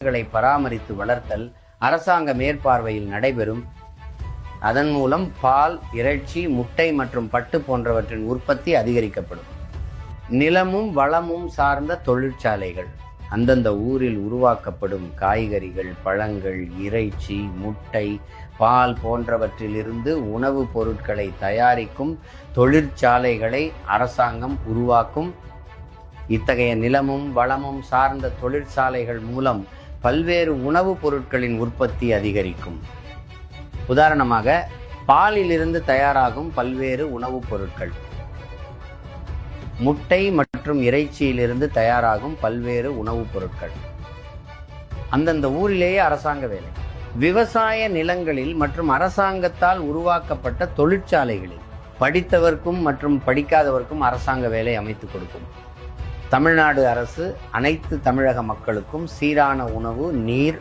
விலங்குகளை பராமரித்து வளர்த்தல் அரசாங்க மேற்பார்வையில் நடைபெறும். அதன் மூலம் பால், இறைச்சி, முட்டை மற்றும் பட்டு போன்றவற்றின் உற்பத்தி அதிகரிக்கப்படும். நிலமும் வளமும் சார்ந்த தொழிற்சாலைகள். அந்தந்த ஊரில் உருவாக்கப்படும் காய்கறிகள், பழங்கள், இறைச்சி, முட்டை, பால் போன்றவற்றிலிருந்து உணவுப் பொருட்களை தயாரிக்கும் தொழிற்சாலைகளை அரசாங்கம் உருவாக்கும். இத்தகைய நிலமும் வளமும் சார்ந்த தொழிற்சாலைகள் மூலம் பல்வேறு உணவுப் பொருட்களின் உற்பத்தி அதிகரிக்கும். உதாரணமாக, பாலிலிருந்து தயாராகும் பல்வேறு உணவுப் பொருட்கள், முட்டை மற்றும் இறைச்சியிலிருந்து தயாராகும் பல்வேறு உணவுப் பொருட்கள். அந்தந்த ஊரிலேயே அரசாங்க வேலை. விவசாய நிலங்களில் மற்றும் அரசாங்கத்தால் உருவாக்கப்பட்ட தொழிற்சாலைகளில் படித்தவர்க்கும் மற்றும் படிக்காதவர்க்கும் அரசாங்க வேலை அமைத்துக் கொடுக்கும். தமிழ்நாடு அரசு அனைத்து தமிழக மக்களுக்கும் சீரான உணவு, நீர்,